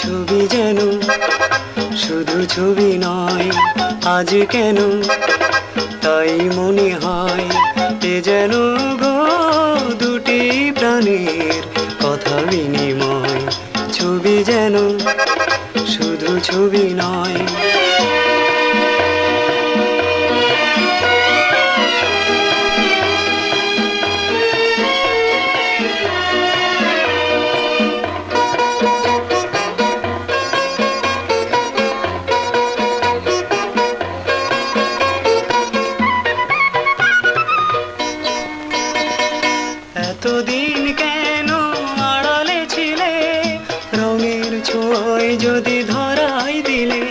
ছবি যেন শুধু ছবি নয়, আজ কেন তাই মনে হয় এ যেন গো দুটি প্রাণের কথা বিনিময়। ছবি যেন শুধু ছবি নয়। এতদিন কেন আড়ালে ছিলে, রঙের ছোঁয়ায় যদি ধরাই দিলে।